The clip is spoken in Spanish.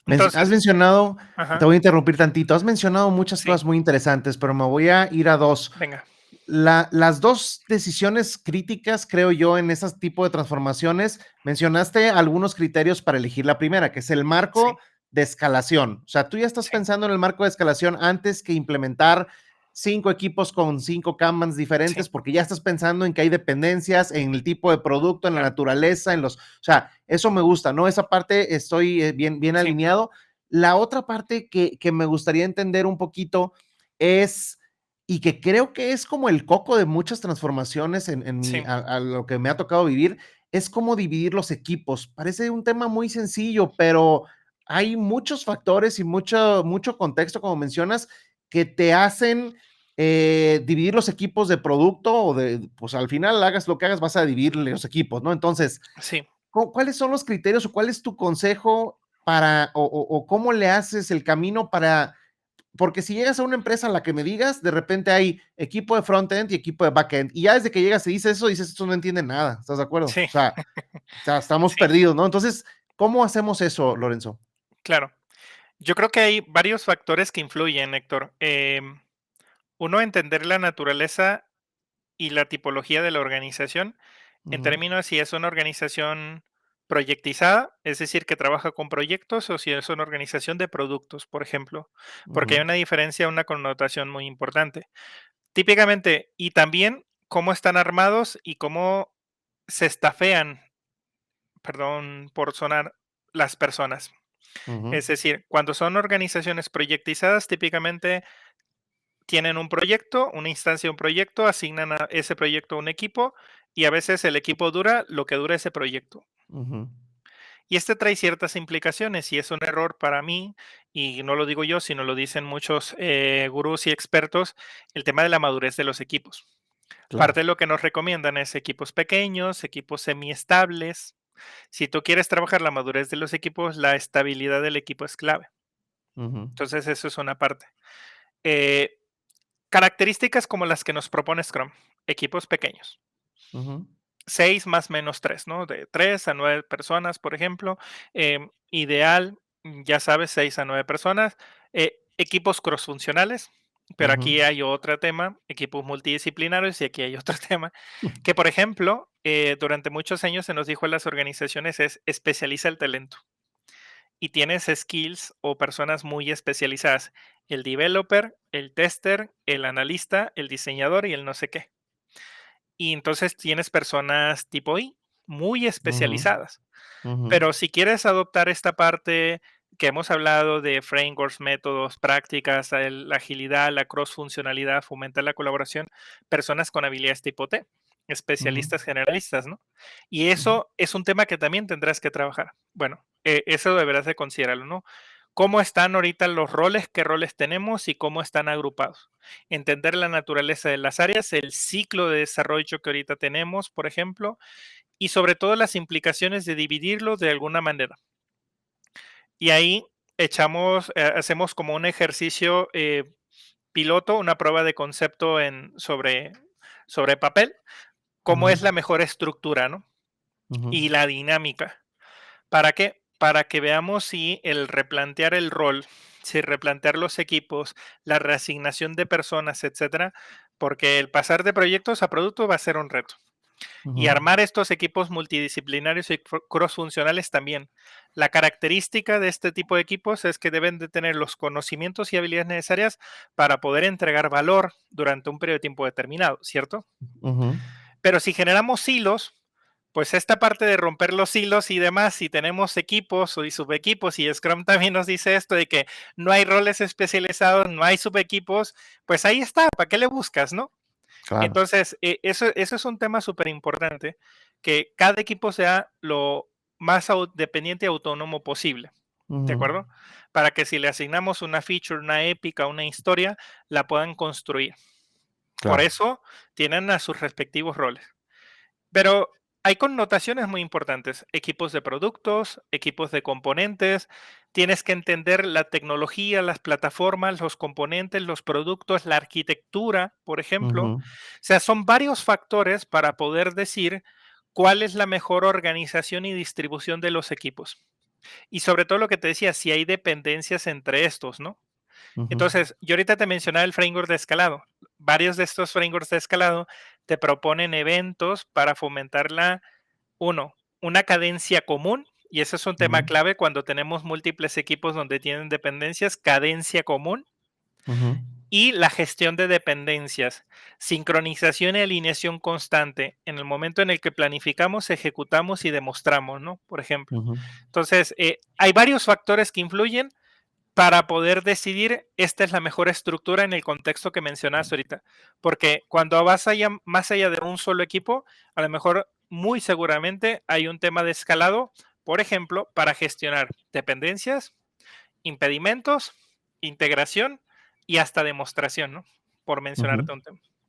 Has Entonces, mencionado, te ajá, voy a interrumpir tantito, has mencionado muchas sí, cosas muy interesantes, pero me voy a ir a dos. venga, Las dos decisiones críticas, creo yo, en ese tipo de transformaciones, mencionaste algunos criterios para elegir la primera, que es el sí, marco de escalación. O sea, tú ya estás sí, pensando en el marco de escalación antes que implementar 5 equipos con 5 Kanbans sí, diferentes, porque ya estás pensando en que hay dependencias en el tipo de producto, en la claro, naturaleza, en los, o sea, eso me gusta, ¿no? Esa parte estoy bien sí, alineado. La otra parte que me gustaría entender un poquito es y que creo que es como el coco de muchas transformaciones sí, a lo que me ha tocado vivir, es cómo dividir los equipos. Parece un tema muy sencillo, pero hay muchos factores y mucho contexto, como mencionas, que te hacen dividir los equipos de producto o pues al final hagas lo que hagas, vas a dividir los equipos, ¿no? Entonces, sí, ¿cuáles son los criterios o cuál es tu consejo para, o cómo le haces el camino para porque si llegas a una empresa a la que me digas, de repente hay equipo de frontend y equipo de backend, y ya desde que llegas y dices eso, dices, esto no entiende nada, ¿estás de acuerdo? sí, O sea estamos sí, perdidos, ¿no? Entonces, ¿cómo hacemos eso, Lorenzo? claro. Yo creo que hay varios factores que influyen, Héctor. Uno, entender la naturaleza y la tipología de la organización, en Ujú, términos si es una organización proyectizada, es decir, que trabaja con proyectos, o si es una organización de productos, por ejemplo, porque hay ujú, una diferencia, una connotación muy importante. Típicamente, y también cómo están armados y cómo se estafean, perdón por sonar, las personas. ujú, Es decir, cuando son organizaciones proyectizadas, típicamente tienen un proyecto, una instancia de un proyecto, asignan a ese proyecto a un equipo y a veces el equipo dura lo que dura ese proyecto. ujú, Y este trae ciertas implicaciones y es un error para mí, y no lo digo yo, sino lo dicen muchos gurús y expertos, el tema de la madurez de los equipos. claro. Parte de lo que nos recomiendan es equipos pequeños, equipos semiestables. Si tú quieres trabajar la madurez de los equipos, la estabilidad del equipo es clave. Ujú, Entonces, eso es una parte. Eh, Características como las que nos propone Scrum, equipos pequeños. ujú, 6 más menos 3, ¿no? De 3 a 9 personas, por ejemplo. Ideal, ya sabes, 6 a 9 personas. Equipos crossfuncionales, pero ujú, aquí hay otro tema, equipos multidisciplinarios, y aquí hay otro tema, que por ejemplo, durante muchos años se nos dijo en las organizaciones es especializa el talento y tienes skills o personas muy especializadas, el developer, el tester, el analista, el diseñador y el no sé qué. Y entonces tienes personas tipo I, muy ujú, especializadas. ujú, Pero si quieres adoptar esta parte que hemos hablado de frameworks, métodos, prácticas, la agilidad, la cross-funcionalidad, fomentar la colaboración, personas con habilidades tipo T, ujú, especialistas generalistas, ¿no? Y ujú, eso es un tema que también tendrás que trabajar. Bueno, eso deberás de considerarlo, ¿no? ¿Cómo están ahorita los roles, qué roles tenemos y cómo están agrupados? Entender la naturaleza de las áreas, el ciclo de desarrollo que ahorita tenemos, por ejemplo, y sobre todo las implicaciones de dividirlo de alguna manera. Y ahí hacemos como un ejercicio piloto, una prueba de concepto sobre papel, cómo ujú, es la mejor estructura, ¿no? ujú, Y la dinámica. ¿Para qué? Para que veamos si el replantear el rol, si replantear los equipos, la reasignación de personas, etcétera, porque el pasar de proyectos a productos va a ser un reto. Y ujú, armar estos equipos multidisciplinarios y cross-funcionales también. La característica de este tipo de equipos es que deben de tener los conocimientos y habilidades necesarias para poder entregar valor durante un periodo de tiempo determinado, ¿cierto? ujú, Pero si generamos hilos, pues esta parte de romper los hilos y demás, si tenemos equipos y subequipos, y Scrum también nos dice esto de que no hay roles especializados, no hay subequipos, pues ahí está, ¿para qué le buscas, no? claro. Entonces, eso es un tema súper importante, que cada equipo sea lo más dependiente y autónomo posible, ¿de Ujú, acuerdo? Para que si le asignamos una feature, una épica, una historia, la puedan construir. Por claro. eso tienen a sus respectivos roles. Pero hay connotaciones muy importantes, equipos de productos, equipos de componentes, tienes que entender la tecnología, las plataformas, los componentes, los productos, la arquitectura, por ejemplo. O Ujú, sea, son varios factores para poder decir cuál es la mejor organización y distribución de los equipos. Y sobre todo lo que te decía, si hay dependencias entre estos, ¿no? Ujú, Entonces, yo ahorita te mencionaba el framework de escalado. Varios de estos frameworks de escalado te proponen eventos para fomentar uno, una cadencia común, y ese es un tema ujú, clave cuando tenemos múltiples equipos donde tienen dependencias, cadencia común, ujú, y la gestión de dependencias, sincronización y alineación constante en el momento en el que planificamos, ejecutamos y demostramos, ¿no? Por ejemplo. ujú, Entonces, hay varios factores que influyen para poder decidir esta es la mejor estructura en el contexto que mencionaste ahorita. Porque cuando vas allá, más allá de un solo equipo, a lo mejor muy seguramente hay un tema de escalado, por ejemplo, para gestionar dependencias, impedimentos, integración y hasta demostración, ¿no? Por ujú. mencionarte un tema.